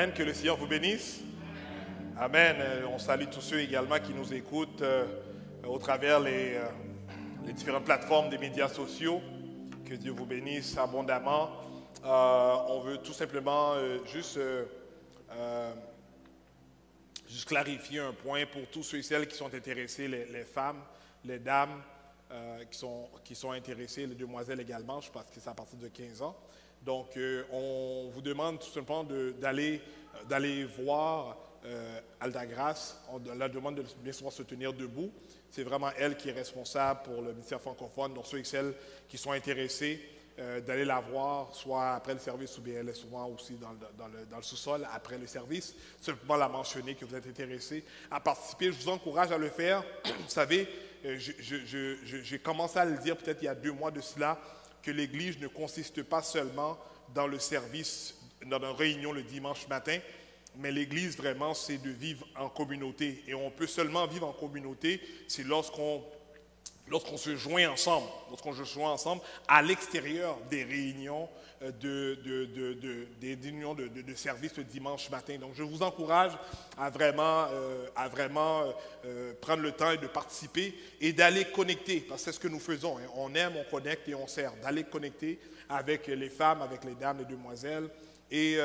Amen. Que le Seigneur vous bénisse. Amen. On salue tous ceux également qui nous écoutent au travers les différentes plateformes des médias sociaux. Que Dieu vous bénisse abondamment. On veut tout simplement juste clarifier un point pour tous ceux et celles qui sont intéressés, les femmes, les dames qui sont intéressées, les demoiselles également, je pense que c'est à partir de 15 ans. Donc, on vous demande tout simplement d'aller voir Alta Grace. On la demande de bien souvent se tenir debout. C'est vraiment elle qui est responsable pour le ministère francophone. Donc, ceux et celles qui sont intéressés, d'aller la voir, soit après le service ou bien elle est souvent aussi dans le sous-sol après le service. Simplement la mentionner que vous êtes intéressé à participer. Je vous encourage à le faire. Vous savez, j'ai commencé à le dire peut-être il y a 2 mois de cela, que l'Église ne consiste pas seulement dans le service, dans une réunion le dimanche matin, mais l'Église vraiment c'est de vivre en communauté. Et on peut seulement vivre en communauté, c'est lorsqu'on se joint ensemble, à l'extérieur des réunions de service le dimanche matin. Donc, je vous encourage à vraiment prendre le temps de participer et d'aller connecter, parce que c'est ce que nous faisons. Hein. On aime, on connecte et on sert. D'aller connecter avec les femmes, avec les dames, les demoiselles, et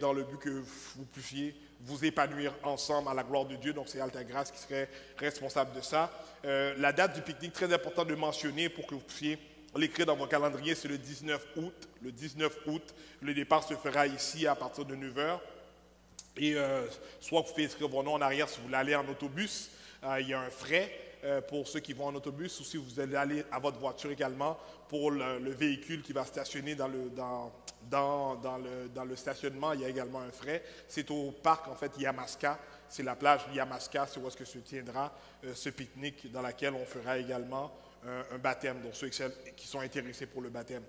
dans le but que vous puissiez vous épanouir ensemble à la gloire de Dieu. Donc, c'est Alta Grace qui serait responsable de ça. La date du pique-nique, très important de mentionner pour que vous puissiez l'écrire dans vos calendriers, c'est le 19 août. Le 19 août, le départ se fera ici à partir de 9 h. Et soit vous pouvez inscrire vos noms en arrière si vous voulez aller en autobus. Il y a un frais pour ceux qui vont en autobus, ou si vous allez aller à votre voiture également pour le véhicule qui va stationner dans le stationnement, il y a également un frais. C'est au parc, en fait, Yamaska. C'est la plage Yamaska, c'est où est-ce que se tiendra ce pique-nique, dans laquelle on fera également un baptême, donc ceux qui sont intéressés pour le baptême.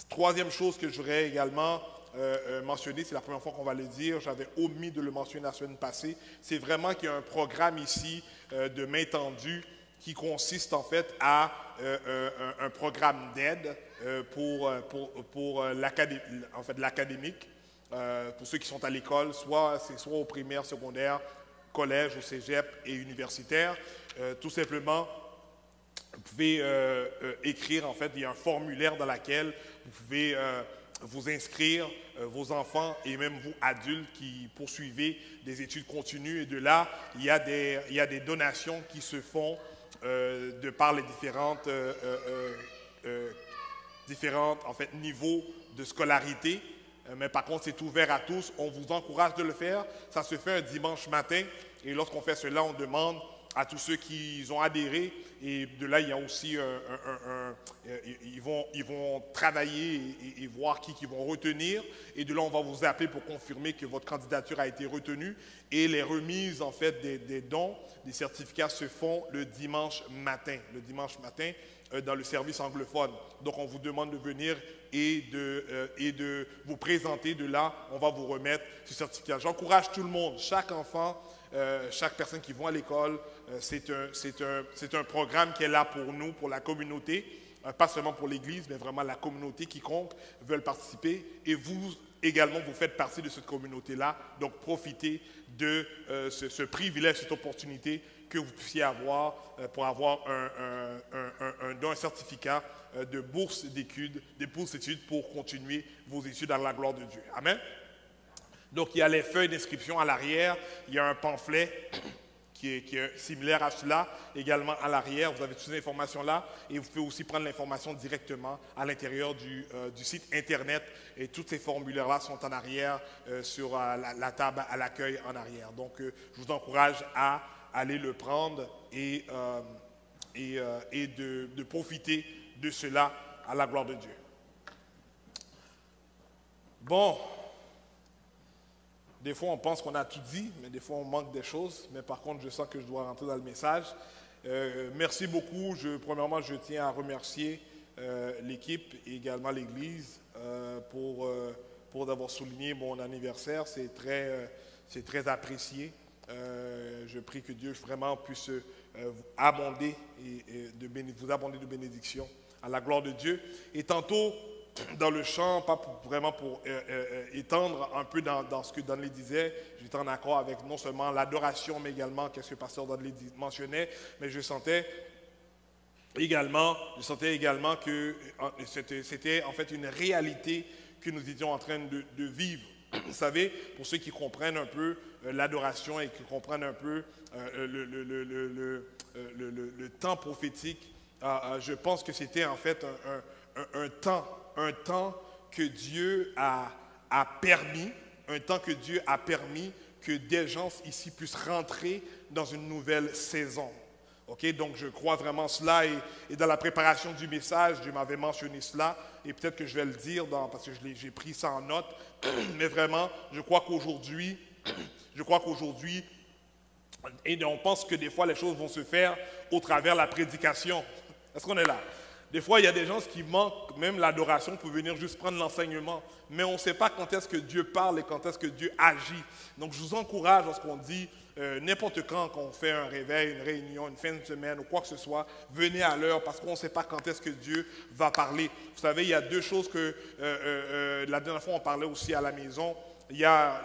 Troisième chose que je voudrais également mentionner, c'est la première fois qu'on va le dire, j'avais omis de le mentionner la semaine passée, c'est vraiment qu'il y a un programme ici de main tendue qui consiste en fait à un programme d'aide pour l'académique, pour ceux qui sont à l'école, soit au primaire, secondaire, collège, au cégep et universitaire. Tout simplement, vous pouvez écrire, en fait, il y a un formulaire dans lequel vous pouvez vous inscrire, vos enfants et même vous, adultes, qui poursuivez des études continues. Et de là, il y a des donations qui se font de par les différentes en fait, niveaux de scolarité. Mais par contre, c'est ouvert à tous. On vous encourage de le faire. Ça se fait un dimanche matin. Et lorsqu'on fait cela, on demande à tous ceux qui ont adhéré. Et de là, il y a aussi ils vont travailler et voir qui vont retenir. Et de là, on va vous appeler pour confirmer que votre candidature a été retenue. Et les remises, en fait, des dons, des certificats se font le dimanche matin. Le dimanche matin, dans le service anglophone. Donc, on vous demande de venir et de vous présenter. De là, on va vous remettre ce certificat. J'encourage tout le monde, chaque enfant, chaque personne qui va à l'école. C'est un programme qui est là pour nous, pour la communauté, pas seulement pour l'Église, mais vraiment la communauté quiconque veut participer. Et vous également, vous faites partie de cette communauté-là. Donc, profitez de ce privilège, cette opportunité que vous puissiez avoir pour avoir un certificat de bourse d'études, pour continuer vos études dans la gloire de Dieu. Amen. Donc, il y a les feuilles d'inscription à l'arrière. Il y a un pamphlet qui est similaire à cela, également à l'arrière. Vous avez toutes ces informations-là. Et vous pouvez aussi prendre l'information directement à l'intérieur du site Internet. Et tous ces formulaires-là sont en arrière sur la table à l'accueil en arrière. Donc, je vous encourage à aller le prendre et de profiter de cela à la gloire de Dieu. Bon, des fois on pense qu'on a tout dit, mais des fois on manque des choses. Mais par contre, je sens que je dois rentrer dans le message. Merci beaucoup. Premièrement, je tiens à remercier l'équipe et également l'Église pour d'avoir souligné mon anniversaire. C'est très apprécié. Je prie que Dieu vraiment puisse vous abonder de bénédictions à la gloire de Dieu. Et tantôt, dans le chant, pas vraiment pour étendre un peu dans ce que Donnelly disait. J'étais en accord avec non seulement l'adoration, mais également qu'est-ce que le pasteur Donnelly mentionnait, mais je sentais également que c'était en fait une réalité que nous étions en train de vivre. Vous savez, pour ceux qui comprennent un peu l'adoration et qui comprennent un peu le temps prophétique, je pense que c'était en fait un temps que Dieu a permis, que des gens ici puissent rentrer dans une nouvelle saison. Okay, donc je crois vraiment cela et dans la préparation du message, Dieu m'avait mentionné cela et peut-être que je vais le dire parce que j'ai pris ça en note, mais vraiment, je crois qu'aujourd'hui, et on pense que des fois les choses vont se faire au travers de la prédication. Est-ce qu'on est là? Des fois, il y a des gens qui manquent même l'adoration pour venir juste prendre l'enseignement. Mais on ne sait pas quand est-ce que Dieu parle et quand est-ce que Dieu agit. Donc, je vous encourage lorsqu'on dit n'importe quand on fait un réveil, une réunion, une fin de semaine ou quoi que ce soit, venez à l'heure parce qu'on ne sait pas quand est-ce que Dieu va parler. Vous savez, il y a deux choses que la dernière fois on parlait aussi à la maison. Il y a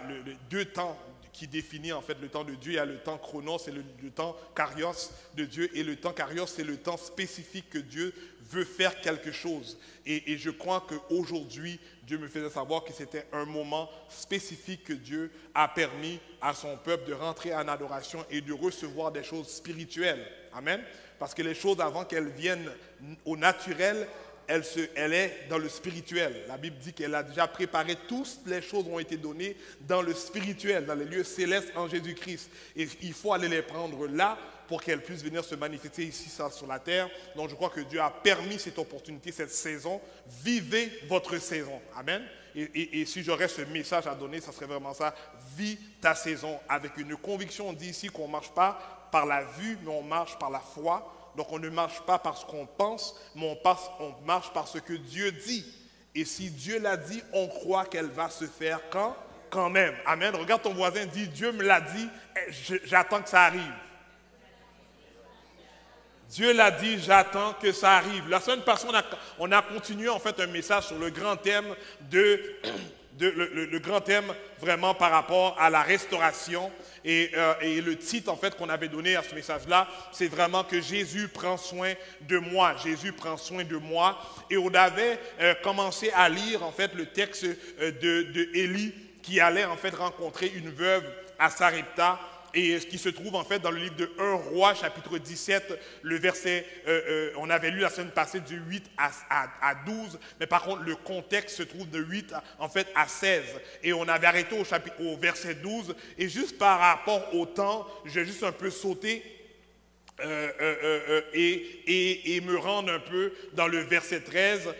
deux temps qui définit en fait le temps de Dieu. Il y a le temps chronos, c'est le temps kairos de Dieu. Et le temps kairos, c'est le temps spécifique que Dieu veut faire quelque chose. Et je crois qu'aujourd'hui, Dieu me faisait savoir que c'était un moment spécifique que Dieu a permis à son peuple de rentrer en adoration et de recevoir des choses spirituelles. Amen. Parce que les choses, avant qu'elles viennent au naturel, elle est dans le spirituel. La Bible dit qu'elle a déjà préparé, toutes les choses ont été données dans le spirituel, dans les lieux célestes en Jésus-Christ. Et il faut aller les prendre là pour qu'elles puissent venir se manifester ici sur la terre. Donc je crois que Dieu a permis cette opportunité, cette saison. Vivez votre saison. Amen. Et si j'aurais ce message à donner, ça serait vraiment ça. Vis ta saison avec une conviction. On dit ici qu'on ne marche pas par la vue, mais on marche par la foi. Donc on ne marche pas par ce qu'on pense, mais on marche par ce que Dieu dit. Et si Dieu l'a dit, on croit qu'elle va se faire quand même. Amen. Regarde ton voisin, dis Dieu me l'a dit, j'attends que ça arrive. Dieu l'a dit, j'attends que ça arrive. La semaine passée, on a continué en fait un message sur le grand thème le grand thème vraiment par rapport à la restauration et le titre en fait qu'on avait donné à ce message-là, c'est vraiment que Jésus prend soin de moi. Jésus prend soin de moi. Et on avait commencé à lire en fait le texte de Élie qui allait en fait rencontrer une veuve à Sarepta. Et ce qui se trouve en fait dans le livre de 1 Roi, chapitre 17, le verset, on avait lu la semaine passée du 8 à 12, mais par contre le contexte se trouve de 8 en fait à 16. Et on avait arrêté au verset 12, et juste par rapport au temps, je vais juste un peu sauter et me rendre un peu dans le verset 13,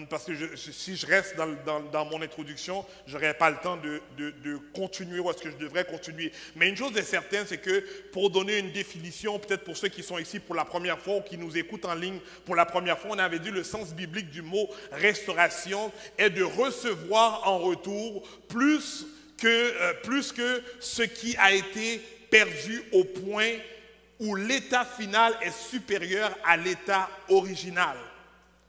parce que si je reste dans mon introduction, je n'aurai pas le temps de continuer où est-ce que je devrais continuer. Mais une chose est certaine, c'est que pour donner une définition, peut-être pour ceux qui sont ici pour la première fois ou qui nous écoutent en ligne pour la première fois, on avait dit le sens biblique du mot restauration est de recevoir en retour plus que ce qui a été perdu au point où l'état final est supérieur à l'état original.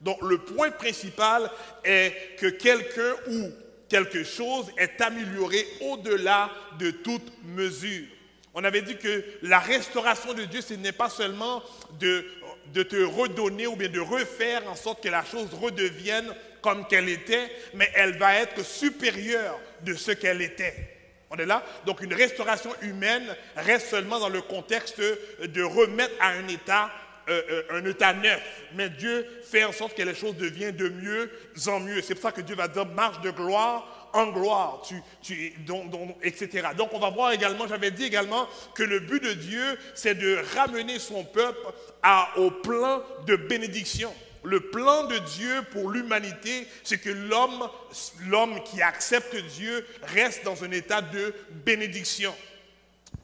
Donc le point principal est que quelqu'un ou quelque chose est amélioré au-delà de toute mesure. On avait dit que la restauration de Dieu, ce n'est pas seulement de te redonner ou bien de refaire en sorte que la chose redevienne comme qu'elle était, mais elle va être supérieure de ce qu'elle était. On est là? Donc une restauration humaine reste seulement dans le contexte de remettre à un état neuf. Mais Dieu fait en sorte que les choses deviennent de mieux en mieux. C'est pour ça que Dieu va dire marche de gloire en gloire, etc. Donc on va voir également, j'avais dit également que le but de Dieu, c'est de ramener son peuple au plan de bénédiction. Le plan de Dieu pour l'humanité, c'est que l'homme qui accepte Dieu reste dans un état de bénédiction.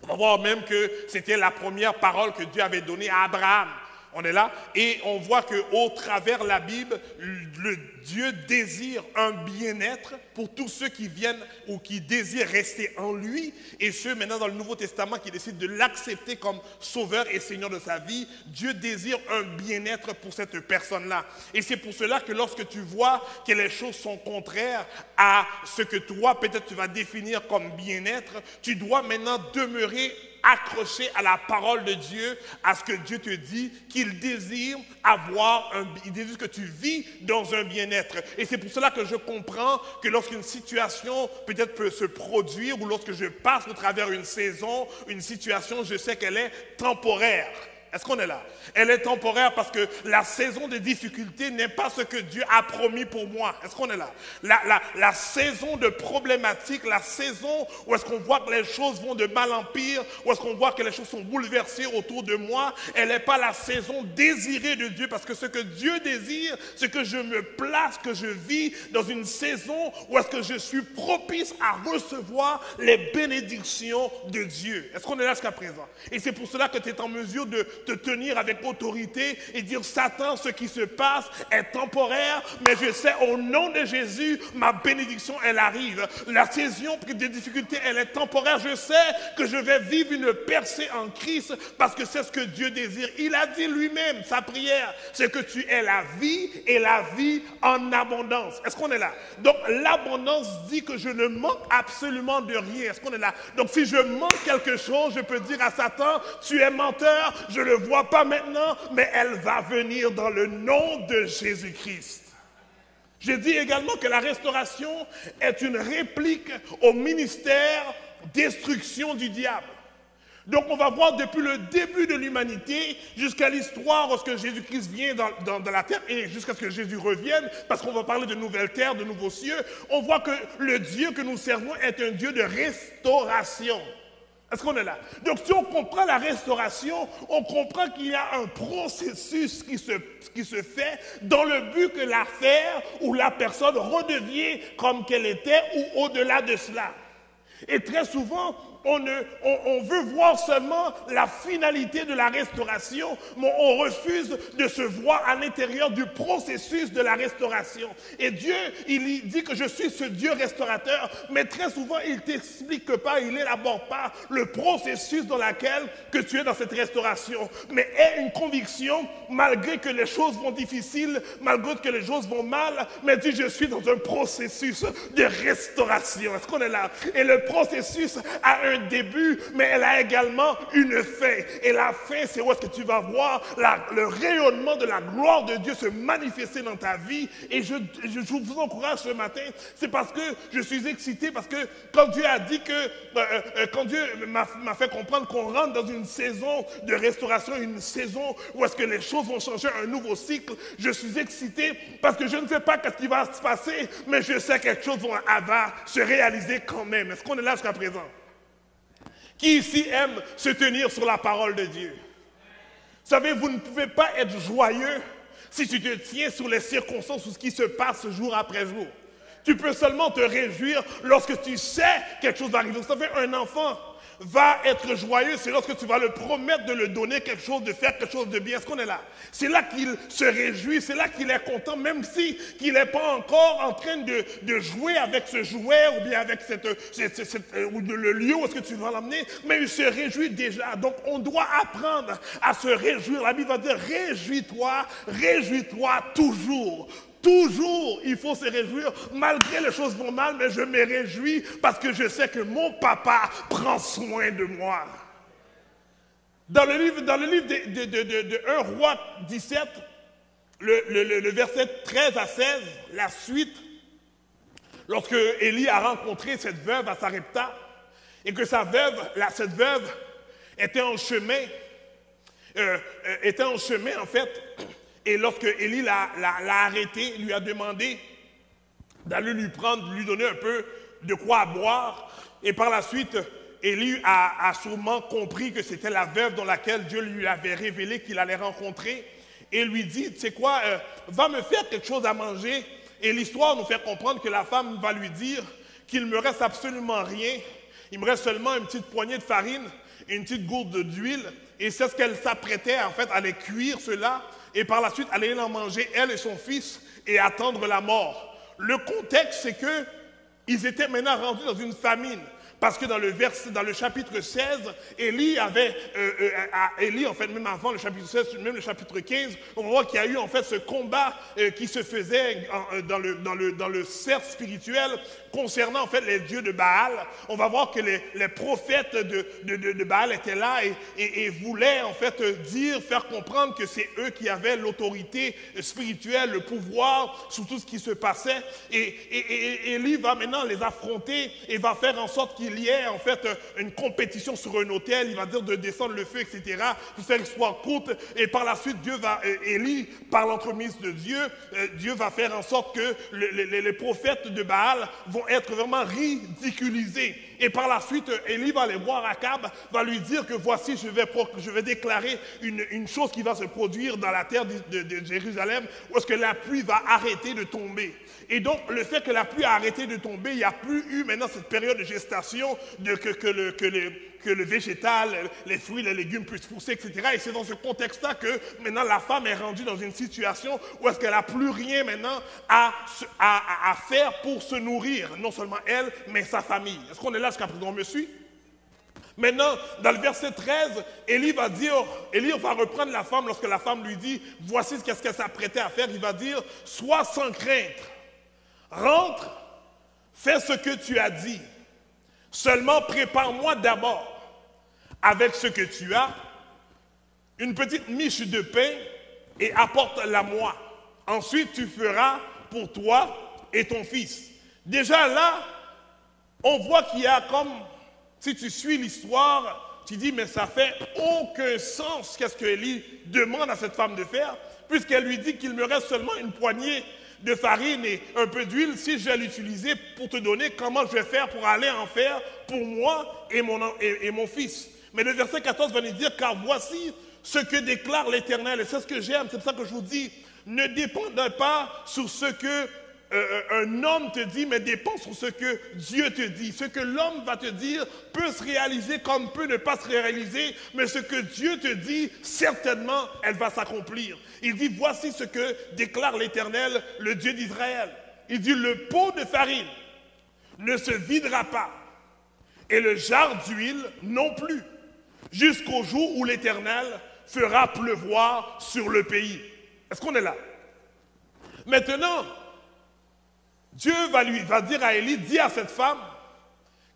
On va voir même que c'était la première parole que Dieu avait donnée à Abraham. On est là et on voit qu'au travers de la Bible, le Dieu désire un bien-être pour tous ceux qui viennent ou qui désirent rester en lui et ceux maintenant dans le Nouveau Testament qui décident de l'accepter comme sauveur et Seigneur de sa vie. Dieu désire un bien-être pour cette personne-là. Et c'est pour cela que lorsque tu vois que les choses sont contraires à ce que toi peut-être tu vas définir comme bien-être, tu dois maintenant demeurer accroché à la parole de Dieu, à ce que Dieu te dit, qu'il désire il désire que tu vis dans un bien-être. Et c'est pour cela que je comprends que lorsqu'une situation peut-être peut se produire ou lorsque je passe au travers une saison, une situation, je sais qu'elle est temporaire. Est-ce qu'on est là? Elle est temporaire parce que la saison de difficulté n'est pas ce que Dieu a promis pour moi. Est-ce qu'on est là? La saison de problématique, la saison où est-ce qu'on voit que les choses vont de mal en pire, où est-ce qu'on voit que les choses sont bouleversées autour de moi, elle n'est pas la saison désirée de Dieu parce que ce que Dieu désire, c'est que je me place, que je vis dans une saison où est-ce que je suis propice à recevoir les bénédictions de Dieu. Est-ce qu'on est là jusqu'à présent? Et c'est pour cela que tu es en mesure de te tenir avec autorité et dire Satan, ce qui se passe est temporaire, mais je sais au nom de Jésus, ma bénédiction elle arrive. La saison des difficultés elle est temporaire, je sais que je vais vivre une percée en Christ parce que c'est ce que Dieu désire. Il a dit lui-même, sa prière, c'est que tu aies la vie et la vie en abondance. Est-ce qu'on est là? Donc l'abondance dit que je ne manque absolument de rien. Est-ce qu'on est là? Donc si je manque quelque chose, je peux dire à Satan, tu es menteur, je ne le vois pas maintenant, mais elle va venir dans le nom de Jésus-Christ. Je dis également que la restauration est une réplique au ministère destruction du diable. Donc on va voir depuis le début de l'humanité jusqu'à l'histoire lorsque Jésus-Christ vient dans la terre et jusqu'à ce que Jésus revienne, parce qu'on va parler de nouvelles terres, de nouveaux cieux, on voit que le Dieu que nous servons est un Dieu de restauration. Est-ce qu'on est là? Donc si on comprend la restauration, on comprend qu'il y a un processus qui se fait dans le but que l'affaire ou la personne redevient comme qu'elle était ou au-delà de cela. Et très souvent, on veut voir seulement la finalité de la restauration, mais on refuse de se voir à l'intérieur du processus de la restauration. Et Dieu, il dit que je suis ce Dieu restaurateur, mais très souvent, il ne t'explique pas, il n'élabore pas le processus dans lequel que tu es dans cette restauration. Mais aie une conviction, malgré que les choses vont difficiles, malgré que les choses vont mal, mais dis, je suis dans un processus de restauration. Est-ce qu'on est là? Et le processus a un début, mais elle a également une fin. Et la fin, c'est où est-ce que tu vas voir le rayonnement de la gloire de Dieu se manifester dans ta vie. Et je vous encourage ce matin, c'est parce que je suis excité, parce que quand Dieu a dit que, quand Dieu m'a fait comprendre qu'on rentre dans une saison de restauration, une saison où est-ce que les choses vont changer, un nouveau cycle, je suis excité parce que je ne sais pas ce qui va se passer, mais je sais que quelque chose va se réaliser quand même. Est-ce qu'on est là jusqu'à présent? Qui ici aime se tenir sur la parole de Dieu? Vous savez, vous ne pouvez pas être joyeux si tu te tiens sur les circonstances ou ce qui se passe jour après jour. Tu peux seulement te réjouir lorsque tu sais quelque chose va arriver. Vous savez, un enfant va être joyeux, c'est lorsque tu vas le promettre de le donner quelque chose, de faire quelque chose de bien. Est-ce qu'on est là? C'est là qu'il se réjouit, c'est là qu'il est content, même si qu'il n'est pas encore en train de jouer avec ce jouet ou bien avec ou le lieu où est-ce que tu vas l'emmener, mais il se réjouit déjà. Donc on doit apprendre à se réjouir. La Bible va dire, réjouis-toi toujours. Toujours, il faut se réjouir, malgré les choses vont mal, mais je me réjouis parce que je sais que mon papa prend soin de moi. Dans le livre de 1 Roi 17, le verset 13 à 16, la suite, lorsque Élie a rencontré cette veuve à Sarepta, et que cette veuve était en chemin en fait. Et lorsque Élie l'a arrêté, lui a demandé d'aller lui donner un peu de quoi boire. Et par la suite, Élie a sûrement compris que c'était la veuve dans laquelle Dieu lui avait révélé qu'il allait rencontrer. Et lui dit, tu sais quoi, va me faire quelque chose à manger. Et l'histoire nous fait comprendre que la femme va lui dire qu'il ne me reste absolument rien. Il me reste seulement une petite poignée de farine, une petite gourde d'huile, et c'est ce qu'elle s'apprêtait en fait à aller cuire cela, et par la suite aller en manger elle et son fils et attendre la mort. Le contexte, c'est que ils étaient maintenant rendus dans une famine. Parce que dans le chapitre 16, Élie, en fait, même avant le chapitre 16, même le chapitre 15, on voit qu'il y a eu en fait ce combat qui se faisait dans le cercle spirituel concernant en fait les dieux de Baal. On va voir que les prophètes de Baal étaient là et voulaient en fait faire comprendre que c'est eux qui avaient l'autorité spirituelle, le pouvoir sur tout ce qui se passait. Et Élie va maintenant les affronter et va faire en sorte qu'il y ait en fait une compétition sur un autel. Il va dire de descendre le feu, etc. Pour faire histoire courte. Et par la suite, Élie, par l'entremise de Dieu, Dieu va faire en sorte que les prophètes de Baal vont être vraiment ridiculisés. Et par la suite, Élie va aller voir Akab, va lui dire que voici, je vais déclarer une chose qui va se produire dans la terre de Jérusalem, où est-ce que la pluie va arrêter de tomber. Et donc, le fait que la pluie a arrêté de tomber, il n'y a plus eu maintenant cette période de gestation que le végétal, les fruits, les légumes puissent pousser, etc. Et c'est dans ce contexte-là que maintenant la femme est rendue dans une situation où est-ce qu'elle n'a plus rien maintenant à faire pour se nourrir, non seulement elle, mais sa famille. Est-ce qu'on est là jusqu'à présent, on me suit? Maintenant, dans le verset 13, Élie va reprendre la femme lorsque la femme lui dit, voici ce qu'elle s'apprêtait à faire. Il va dire, sois sans crainte, rentre, fais ce que tu as dit. Seulement prépare-moi d'abord, avec ce que tu as, une petite miche de pain et apporte-la-moi. Ensuite, tu feras pour toi et ton fils. Déjà là, on voit qu'il y a comme, si tu suis l'histoire, tu dis, mais ça fait aucun sens qu'est-ce que Élie demande à cette femme de faire, puisqu'elle lui dit qu'il me reste seulement une poignée de farine et un peu d'huile. Si je vais l'utiliser pour te donner, comment je vais faire pour aller en faire pour moi et mon fils? Mais le verset 14 va nous dire, car voici ce que déclare l'Éternel. Et c'est ce que j'aime, c'est pour ça que je vous dis, ne dépendez pas sur ce que un homme te dit, mais dépend sur ce que Dieu te dit. Ce que l'homme va te dire peut se réaliser comme peut ne pas se réaliser, mais ce que Dieu te dit, certainement, elle va s'accomplir. Il dit, voici ce que déclare l'Éternel, le Dieu d'Israël. Il dit, le pot de farine ne se videra pas, et le jarre d'huile non plus, jusqu'au jour où l'Éternel fera pleuvoir sur le pays. Est-ce qu'on est là? Maintenant, Dieu va dire à Élie, dis à cette femme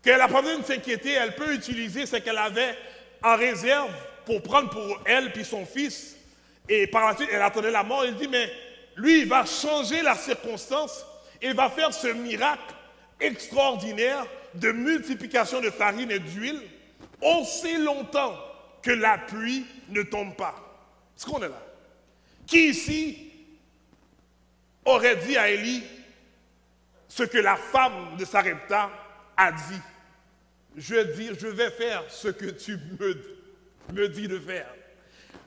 qu'elle n'a pas besoin de s'inquiéter, elle peut utiliser ce qu'elle avait en réserve pour prendre pour elle puis son fils. Et par la suite, elle attendait la mort. Il dit, mais lui, il va changer la circonstance et va faire ce miracle extraordinaire de multiplication de farine et d'huile aussi longtemps que la pluie ne tombe pas. Est-ce qu'on est là? Qui ici aurait dit à Élie ce que la femme de Sarepta a dit? Je vais faire ce que tu me dis de faire.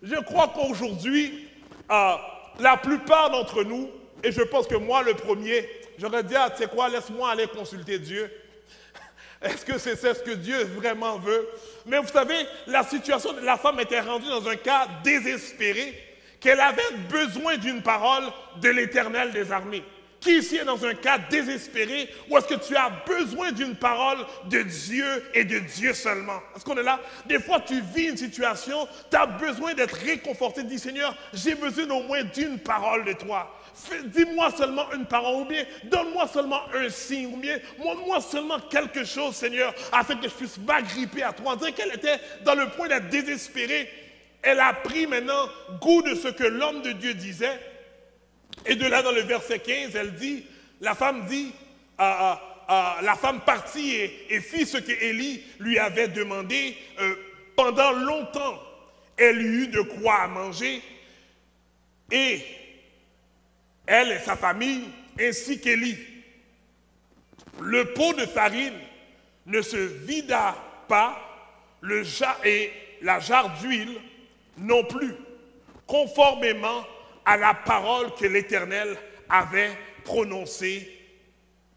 Je crois qu'aujourd'hui, la plupart d'entre nous, et je pense que moi le premier, j'aurais dit, ah, tu sais quoi, laisse-moi aller consulter Dieu. Est-ce que c'est ce que Dieu vraiment veut? Mais vous savez, la situation de la femme était rendue dans un cas désespéré, qu'elle avait besoin d'une parole de l'Éternel des armées. Qui ici est dans un cas désespéré ou est-ce que tu as besoin d'une parole de Dieu et de Dieu seulement? Est-ce qu'on est là? Des fois, tu vis une situation, tu as besoin d'être réconforté. Dis, Seigneur, j'ai besoin au moins d'une parole de toi. Dis-moi seulement une parole, ou bien donne-moi seulement un signe, ou bien montre-moi seulement quelque chose, Seigneur, afin que je puisse m'agripper à toi. On dirait qu'elle était dans le point d'être désespérée. Elle a pris maintenant goût de ce que l'homme de Dieu disait. Et de là, dans le verset 15, elle dit, la femme dit, la femme partit et fit ce que Élie lui avait demandé. Pendant longtemps, elle eut de quoi manger. Et elle et sa famille, ainsi qu'Élie. Le pot de farine ne se vida pas, et la jarre d'huile non plus, conformément à la parole que l'Éternel avait prononcée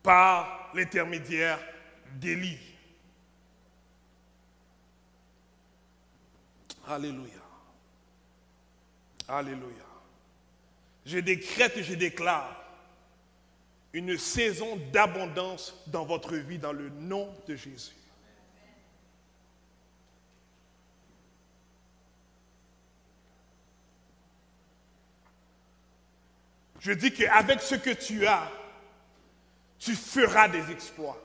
par l'intermédiaire d'Élie. Alléluia. Alléluia. Je décrète et je déclare une saison d'abondance dans votre vie dans le nom de Jésus. Je dis qu'avec ce que tu as, tu feras des exploits.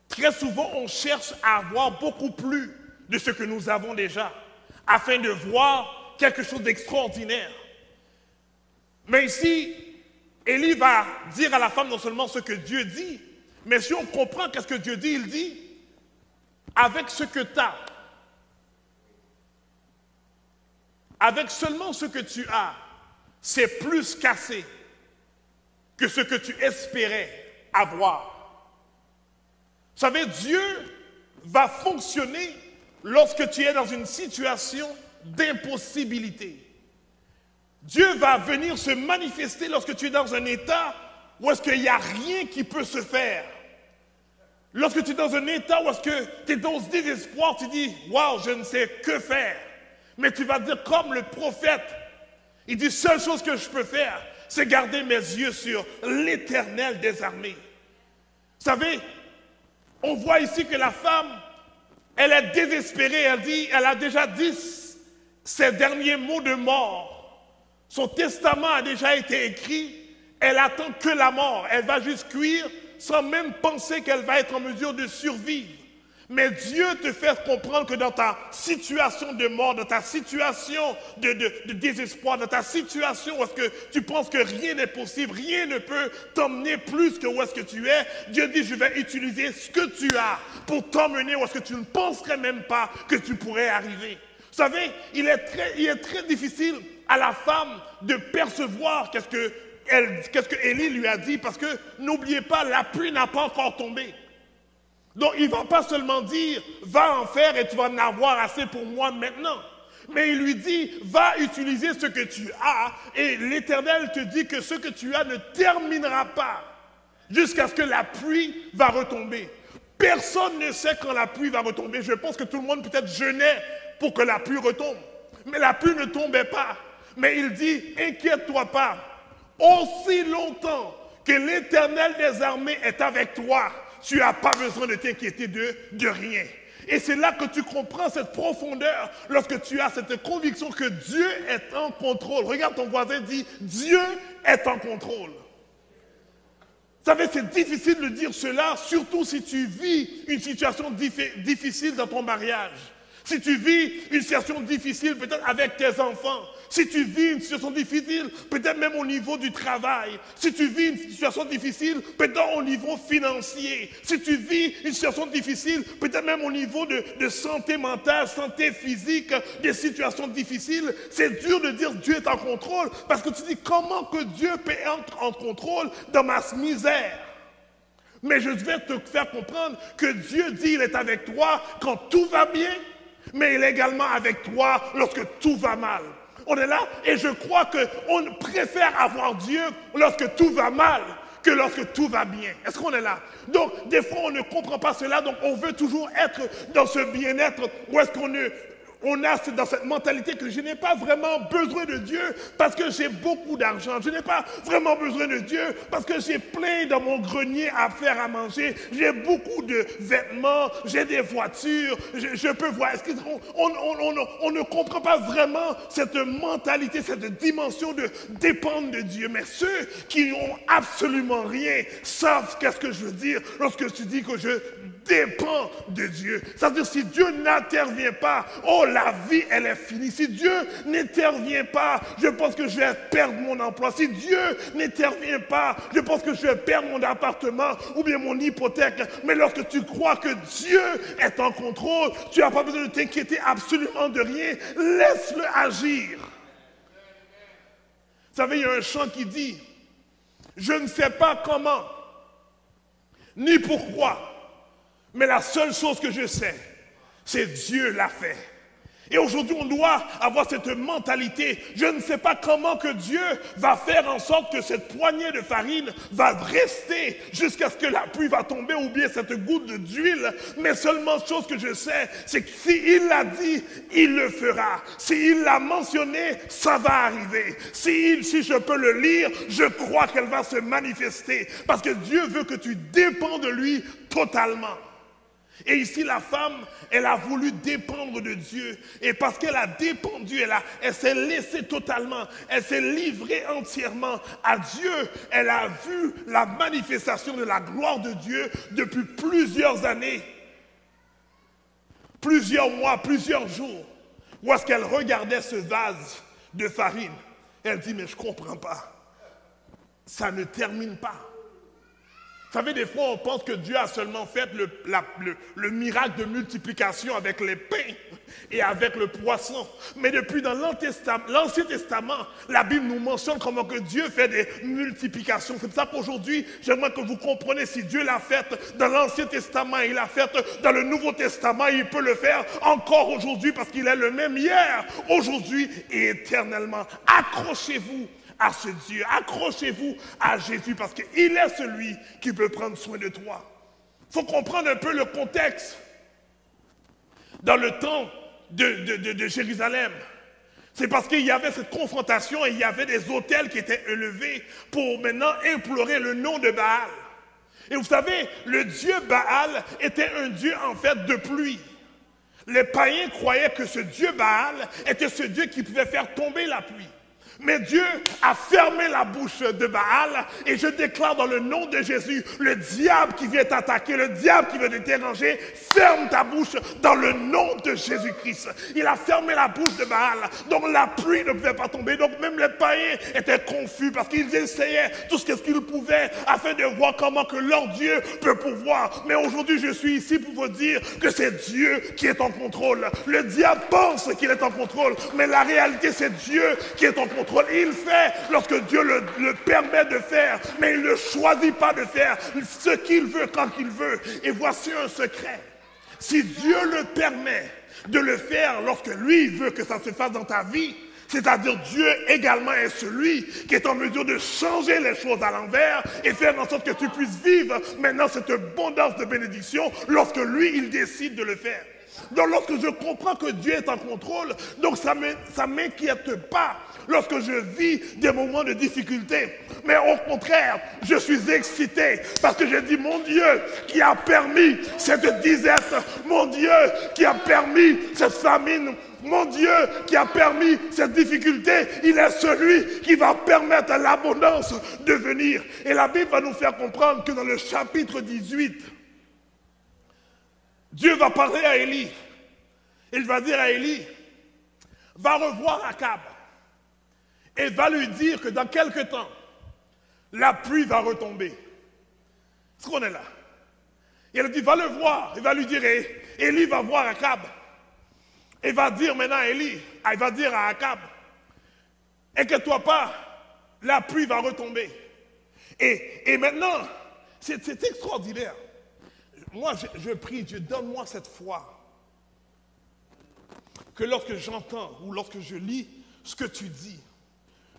Très souvent, on cherche à avoir beaucoup plus de ce que nous avons déjà, afin de voir quelque chose d'extraordinaire. Mais ici, Élie va dire à la femme non seulement ce que Dieu dit, mais si on comprend qu'est-ce que Dieu dit, il dit, avec ce que tu as, avec seulement ce que tu as, c'est plus qu'assez que ce que tu espérais avoir. Vous savez, Dieu va fonctionner lorsque tu es dans une situation d'impossibilité. Dieu va venir se manifester lorsque tu es dans un état où est-ce qu'il n'y a rien qui peut se faire. Lorsque tu es dans un état où est-ce que tu es dans ce désespoir, tu dis « Waouh, je ne sais que faire ». Mais tu vas dire comme le prophète, il dit « Seule chose que je peux faire, c'est garder mes yeux sur l'Éternel des armées ». Vous savez, on voit ici que la femme, elle est désespérée, elle a déjà dit ses derniers mots de mort. Son testament a déjà été écrit, elle attend que la mort, elle va juste cuire sans même penser qu'elle va être en mesure de survivre. Mais Dieu te fait comprendre que dans ta situation de mort, dans ta situation de désespoir, dans ta situation où est-ce que tu penses que rien n'est possible, rien ne peut t'emmener plus que où est-ce que tu es, Dieu dit, je vais utiliser ce que tu as pour t'emmener où est-ce que tu ne penserais même pas que tu pourrais arriver. Vous savez, il est très difficile à la femme de percevoir qu'est-ce que Élie lui a dit, parce que n'oubliez pas, la pluie n'a pas encore tombé. Donc il ne va pas seulement dire, va en faire et tu vas en avoir assez pour moi maintenant. Mais il lui dit, va utiliser ce que tu as et l'Éternel te dit que ce que tu as ne terminera pas jusqu'à ce que la pluie va retomber. Personne ne sait quand la pluie va retomber. Je pense que tout le monde peut-être jeûnait pour que la pluie retombe. Mais la pluie ne tombait pas. Mais il dit, inquiète-toi pas. Aussi longtemps que l'Éternel des armées est avec toi, tu n'as pas besoin de t'inquiéter de rien. Et c'est là que tu comprends cette profondeur lorsque tu as cette conviction que Dieu est en contrôle. Regarde ton voisin, dit, Dieu est en contrôle. Vous savez, c'est difficile de dire cela, surtout si tu vis une situation difficile dans ton mariage. Si tu vis une situation difficile peut-être avec tes enfants, si tu vis une situation difficile peut-être même au niveau du travail, si tu vis une situation difficile peut-être au niveau financier, si tu vis une situation difficile peut-être même au niveau de santé mentale, santé physique, des situations difficiles, c'est dur de dire Dieu est en contrôle parce que tu dis comment que Dieu peut être en contrôle dans ma misère. Mais je vais te faire comprendre que Dieu dit il est avec toi quand tout va bien, mais il est également avec toi lorsque tout va mal. On est là et je crois qu'on préfère avoir Dieu lorsque tout va mal que lorsque tout va bien. Est-ce qu'on est là? Donc, des fois, on ne comprend pas cela, donc on veut toujours être dans ce bien-être où est-ce qu'on a dans cette mentalité que je n'ai pas vraiment besoin de Dieu parce que j'ai beaucoup d'argent. Je n'ai pas vraiment besoin de Dieu parce que j'ai plein dans mon grenier à faire à manger. J'ai beaucoup de vêtements, j'ai des voitures, je peux voir. On ne comprend pas vraiment cette mentalité, cette dimension de dépendre de Dieu. Mais ceux qui n'ont absolument rien savent qu'est-ce que je veux dire lorsque tu dis que je dépends de Dieu. C'est-à-dire si Dieu n'intervient pas, oh la vie elle est finie. Si Dieu n'intervient pas, je pense que je vais perdre mon emploi. Si Dieu n'intervient pas, je pense que je vais perdre mon appartement ou bien mon hypothèque. Mais lorsque tu crois que Dieu est en contrôle, tu n'as pas besoin de t'inquiéter absolument de rien. Laisse-le agir. Vous savez, il y a un chant qui dit, je ne sais pas comment, ni pourquoi, mais la seule chose que je sais, c'est Dieu l'a fait. Et aujourd'hui, on doit avoir cette mentalité. Je ne sais pas comment que Dieu va faire en sorte que cette poignée de farine va rester jusqu'à ce que la pluie va tomber ou bien cette goutte d'huile. Mais seulement chose que je sais, c'est que s'il l'a dit, il le fera. S'il l'a mentionné, ça va arriver. Si je peux le lire, je crois qu'elle va se manifester. Parce que Dieu veut que tu dépends de lui totalement. Et ici, la femme, elle a voulu dépendre de Dieu. Et parce qu'elle a dépendu, elle s'est laissée totalement, elle s'est livrée entièrement à Dieu. Elle a vu la manifestation de la gloire de Dieu depuis plusieurs années, plusieurs mois, plusieurs jours. Où est-ce qu'elle regardait ce vase de farine? Elle dit, mais je ne comprends pas. Ça ne termine pas. Vous savez, des fois, on pense que Dieu a seulement fait le miracle de multiplication avec les pains et avec le poisson. Mais depuis dans l'Ancien Testament, la Bible nous mentionne comment que Dieu fait des multiplications. C'est pour ça qu'aujourd'hui, j'aimerais que vous compreniez, si Dieu l'a fait dans l'Ancien Testament, il l'a fait dans le Nouveau Testament, il peut le faire encore aujourd'hui parce qu'il est le même hier, aujourd'hui et éternellement. Accrochez-vous à ce Dieu, accrochez-vous à Jésus parce qu'il est celui qui peut prendre soin de toi. Il faut comprendre un peu le contexte. Dans le temps de Jérusalem, c'est parce qu'il y avait cette confrontation et il y avait des autels qui étaient élevés pour maintenant implorer le nom de Baal. Et vous savez, le dieu Baal était un dieu en fait de pluie. Les païens croyaient que ce dieu Baal était ce dieu qui pouvait faire tomber la pluie. Mais Dieu a fermé la bouche de Baal et je déclare dans le nom de Jésus, le diable qui vient t'attaquer, le diable qui veut te déranger, ferme ta bouche dans le nom de Jésus-Christ. Il a fermé la bouche de Baal, donc la pluie ne pouvait pas tomber. Donc même les païens étaient confus parce qu'ils essayaient tout ce qu'ils pouvaient afin de voir comment que leur Dieu peut pouvoir. Mais aujourd'hui, je suis ici pour vous dire que c'est Dieu qui est en contrôle. Le diable pense qu'il est en contrôle, mais la réalité, c'est Dieu qui est en contrôle. Il fait lorsque Dieu le permet de faire, mais il ne choisit pas de faire ce qu'il veut quand il veut. Et voici un secret. Si Dieu le permet de le faire lorsque lui veut que ça se fasse dans ta vie, c'est-à-dire Dieu également est celui qui est en mesure de changer les choses à l'envers et faire en sorte que tu puisses vivre maintenant cette abondance de bénédiction lorsque lui, il décide de le faire. Donc lorsque je comprends que Dieu est en contrôle, donc ça ne m'inquiète pas lorsque je vis des moments de difficulté. Mais au contraire, je suis excité parce que je dis, mon Dieu qui a permis cette disette, mon Dieu qui a permis cette famine, mon Dieu qui a permis cette difficulté, il est celui qui va permettre à l'abondance de venir. Et la Bible va nous faire comprendre que dans le chapitre 18, Dieu va parler à Élie. Il va dire à Élie, va revoir Akab et va lui dire que dans quelque temps, la pluie va retomber. Est-ce qu'on est là? Et il dit, va le voir. Il va lui dire, et Élie va voir Akab. Et va dire maintenant à Élie, il va dire à Akab, inquiète-toi pas, la pluie va retomber. Et maintenant, c'est extraordinaire. Moi, je prie, Dieu, donne-moi cette foi. Que lorsque j'entends ou lorsque je lis ce que tu dis,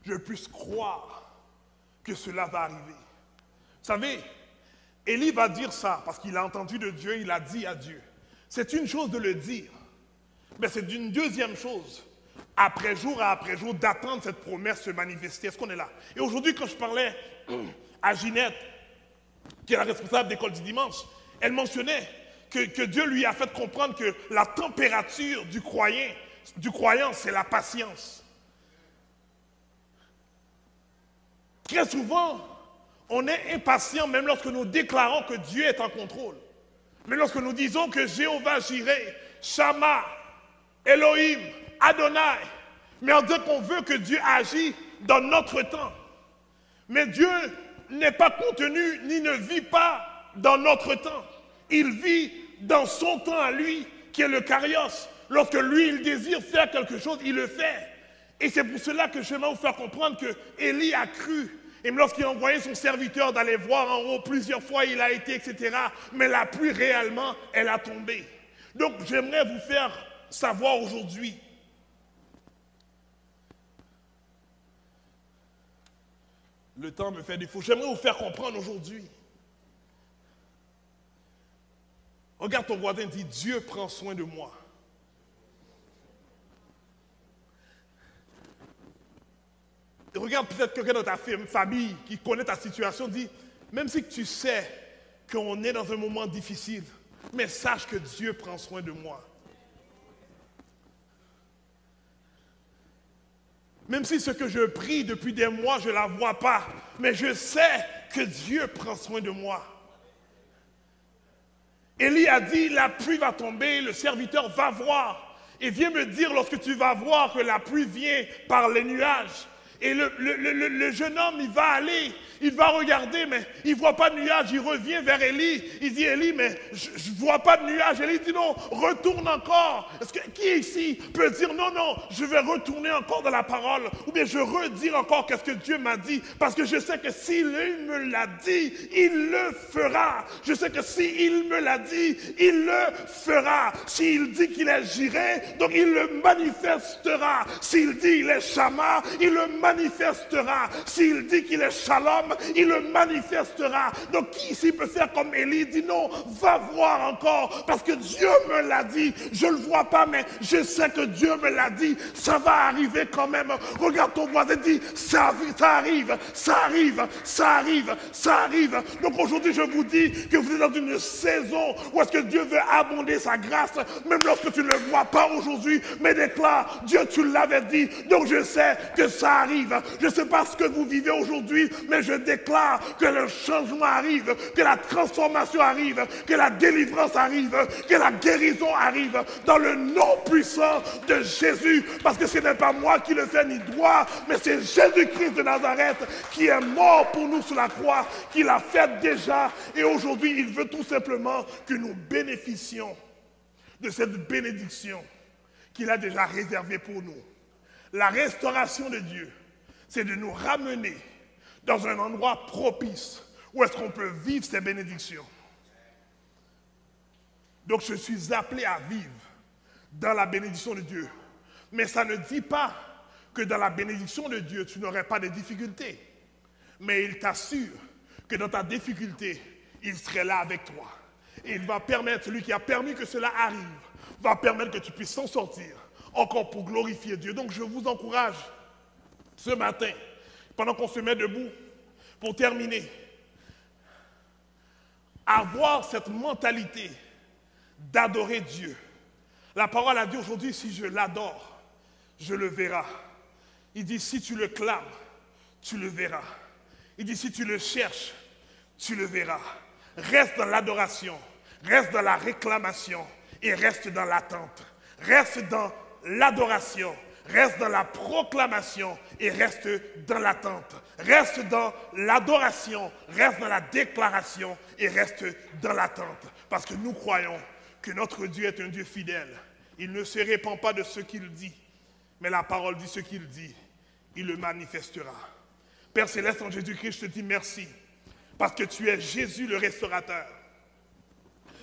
je puisse croire que cela va arriver. Vous savez, Élie va dire ça parce qu'il a entendu de Dieu, il a dit à Dieu. C'est une chose de le dire, mais c'est une deuxième chose, après jour d'attendre cette promesse se manifester. Est-ce qu'on est là? Et aujourd'hui, quand je parlais à Ginette, qui est la responsable d'école du dimanche, elle mentionnait que Dieu lui a fait comprendre que la température du croyant, c'est la patience. Très souvent, on est impatient même lorsque nous déclarons que Dieu est en contrôle. Mais lorsque nous disons que Jéhovah Jireh, Shama, Elohim, Adonai, mais on dit qu'on veut que Dieu agisse dans notre temps. Mais Dieu n'est pas contenu ni ne vit pas dans notre temps. Il vit dans son temps à lui, qui est le Kairos. Lorsque lui, il désire faire quelque chose, il le fait. Et c'est pour cela que je vais vous faire comprendre que Élie a cru. Et lorsqu'il a envoyé son serviteur d'aller voir en haut, plusieurs fois il a été, etc. Mais la pluie réellement, elle a tombé. Donc j'aimerais vous faire savoir aujourd'hui. Le temps me fait défaut. J'aimerais vous faire comprendre aujourd'hui. Regarde ton voisin, dit, Dieu prend soin de moi. Et regarde peut-être quelqu'un dans ta famille qui connaît ta situation, dit, même si tu sais qu'on est dans un moment difficile, mais sache que Dieu prend soin de moi. Même si ce que je prie depuis des mois, je ne la vois pas, mais je sais que Dieu prend soin de moi. Élie a dit, la pluie va tomber, le serviteur va voir. Et viens me dire lorsque tu vas voir que la pluie vient par les nuages. Et le jeune homme, il va aller, il va regarder, mais il ne voit pas de nuage. Il revient vers Élie. Il dit, Élie, mais je ne vois pas de nuage. Élie dit, non, retourne encore. Qui ici peut dire, non, non, je vais retourner encore dans la parole. Ou bien je redire encore qu'est-ce que Dieu m'a dit. Parce que je sais que s'il me l'a dit, il le fera. Je sais que s'il me l'a dit, il le fera. S'il dit qu'il est Jireh, donc il le manifestera. S'il dit qu'il est Shama, il le manifestera. S'il dit qu'il est Shalom, il le manifestera. Donc qui ici peut faire comme Élie, dit non, va voir encore, parce que Dieu me l'a dit. Je ne le vois pas, mais je sais que Dieu me l'a dit. Ça va arriver quand même. Regarde ton voisin, dit ça arrive, ça arrive, ça arrive, ça arrive. Donc aujourd'hui, je vous dis que vous êtes dans une saison où est-ce que Dieu veut abonder sa grâce, même lorsque tu ne le vois pas aujourd'hui, mais déclare, Dieu, tu l'avais dit. Donc je sais que ça arrive. Je ne sais pas ce que vous vivez aujourd'hui, mais je déclare que le changement arrive, que la transformation arrive, que la délivrance arrive, que la guérison arrive dans le nom puissant de Jésus. Parce que ce n'est pas moi qui le fais ni toi, mais c'est Jésus-Christ de Nazareth qui est mort pour nous sur la croix, qui l'a fait déjà. Et aujourd'hui, il veut tout simplement que nous bénéficions de cette bénédiction qu'il a déjà réservée pour nous. La restauration de Dieu, c'est de nous ramener dans un endroit propice où est-ce qu'on peut vivre ces bénédictions. Donc je suis appelé à vivre dans la bénédiction de Dieu. Mais ça ne dit pas que dans la bénédiction de Dieu, tu n'aurais pas de difficultés. Mais il t'assure que dans ta difficulté, il serait là avec toi. Et il va permettre, celui qui a permis que cela arrive, va permettre que tu puisses s'en sortir, encore pour glorifier Dieu. Donc je vous encourage ce matin, pendant qu'on se met debout, pour terminer, à avoir cette mentalité d'adorer Dieu. La parole a dit aujourd'hui, si je l'adore, je le verrai. Il dit, si tu le clames, tu le verras. Il dit, si tu le cherches, tu le verras. Reste dans l'adoration, reste dans la réclamation et reste dans l'attente. Reste dans l'adoration, reste dans la proclamation et reste dans l'attente. Reste dans l'adoration, reste dans la déclaration et reste dans l'attente. Parce que nous croyons que notre Dieu est un Dieu fidèle. Il ne se répand pas de ce qu'il dit, mais la parole dit ce qu'il dit. Il le manifestera. Père Céleste, en Jésus-Christ, je te dis merci, parce que tu es Jésus le restaurateur.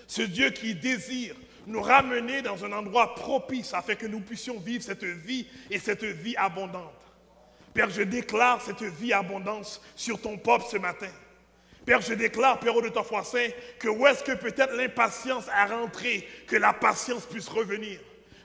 Ce Dieu qui désire nous ramener dans un endroit propice afin que nous puissions vivre cette vie et cette vie abondante. Père, je déclare cette vie abondance sur ton peuple ce matin. Père, je déclare, Père, au de ta foi saint, que où est-ce que peut-être l'impatience a rentré, que la patience puisse revenir.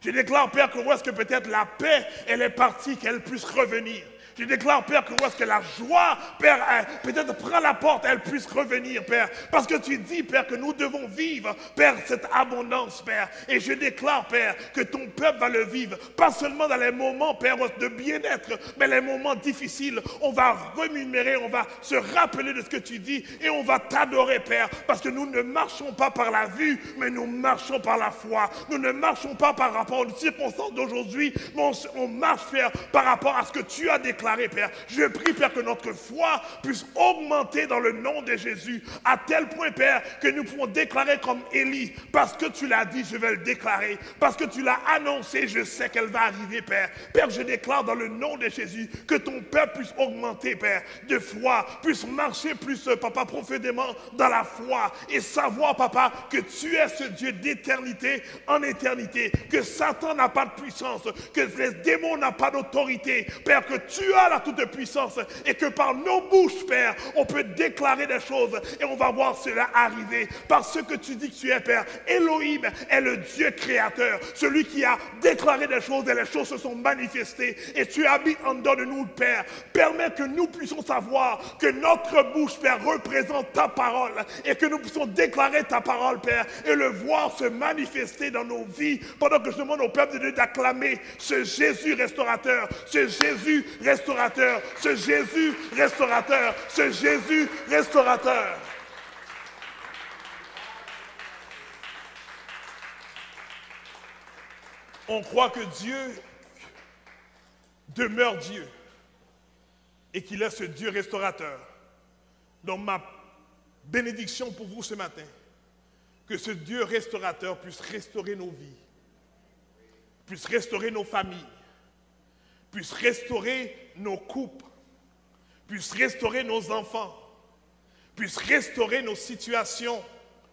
Je déclare, Père, que où est-ce que peut-être la paix, elle est partie, qu'elle puisse revenir. Je déclare, Père, que où est-ce que la joie, Père, peut-être prend la porte, elle puisse revenir, Père. Parce que tu dis, Père, que nous devons vivre, Père, cette abondance, Père. Et je déclare, Père, que ton peuple va le vivre. Pas seulement dans les moments, Père, de bien-être, mais les moments difficiles. On va remémorer, on va se rappeler de ce que tu dis et on va t'adorer, Père. Parce que nous ne marchons pas par la vue, mais nous marchons par la foi. Nous ne marchons pas par rapport aux circonstances d'aujourd'hui, mais on marche, Père, par rapport à ce que tu as déclaré. déclarer, Père. Je prie, Père, que notre foi puisse augmenter dans le nom de Jésus, à tel point, Père, que nous pouvons déclarer comme Élie, parce que tu l'as dit, je vais le déclarer, parce que tu l'as annoncé, je sais qu'elle va arriver, Père. Père, je déclare dans le nom de Jésus que ton peuple puisse augmenter, Père, de foi, puisse marcher plus, Papa, profondément dans la foi et savoir, Papa, que tu es ce Dieu d'éternité en éternité, que Satan n'a pas de puissance, que les démons n'ont pas d'autorité, Père, que tu as la toute puissance et que par nos bouches, Père, on peut déclarer des choses et on va voir cela arriver parce que tu dis que tu es, Père. Elohim est le Dieu créateur, celui qui a déclaré des choses et les choses se sont manifestées et tu habites en dedans de nous, Père. Permets que nous puissions savoir que notre bouche, Père, représente ta parole et que nous puissions déclarer ta parole, Père, et le voir se manifester dans nos vies pendant que je demande au peuple de Dieu d'acclamer ce Jésus restaurateur, ce Jésus restaurateur, ce Jésus restaurateur, ce Jésus restaurateur. On croit que Dieu demeure Dieu et qu'il est ce Dieu restaurateur. Donc ma bénédiction pour vous ce matin, que ce Dieu restaurateur puisse restaurer nos vies, puisse restaurer nos familles, puisse restaurer nos couples, puisse restaurer nos enfants, puisse restaurer nos situations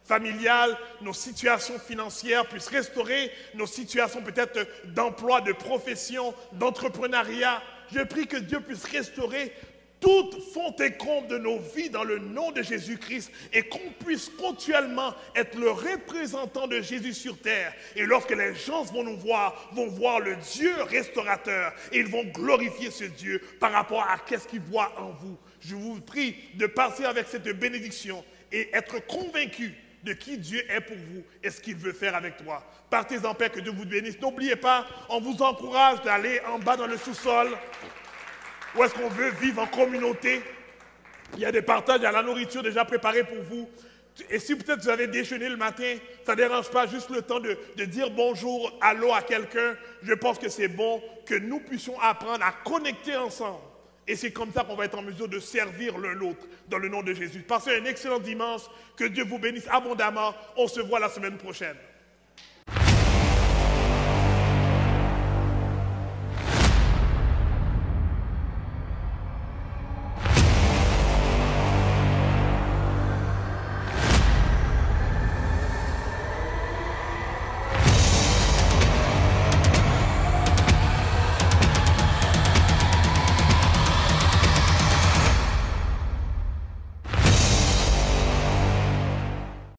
familiales, nos situations financières, puisse restaurer nos situations peut-être d'emploi, de profession, d'entrepreneuriat. Je prie que Dieu puisse restaurer toute fonte et comble de nos vies dans le nom de Jésus-Christ et qu'on puisse continuellement être le représentant de Jésus sur terre. Et lorsque les gens vont nous voir, vont voir le Dieu restaurateur et ils vont glorifier ce Dieu par rapport à qu'est-ce qu'ils voient en vous. Je vous prie de partir avec cette bénédiction et être convaincu de qui Dieu est pour vous et ce qu'il veut faire avec toi. Partez en paix, que Dieu vous bénisse. N'oubliez pas, on vous encourage d'aller en bas dans le sous-sol où est-ce qu'on veut vivre en communauté. Il y a des partages, il y a la nourriture déjà préparée pour vous. Et si peut-être vous avez déjeuné le matin, ça ne dérange pas juste le temps de dire bonjour, allô à quelqu'un. Je pense que c'est bon que nous puissions apprendre à connecter ensemble. Et c'est comme ça qu'on va être en mesure de servir l'un l'autre dans le nom de Jésus. Passez un excellent dimanche. Que Dieu vous bénisse abondamment. On se voit la semaine prochaine.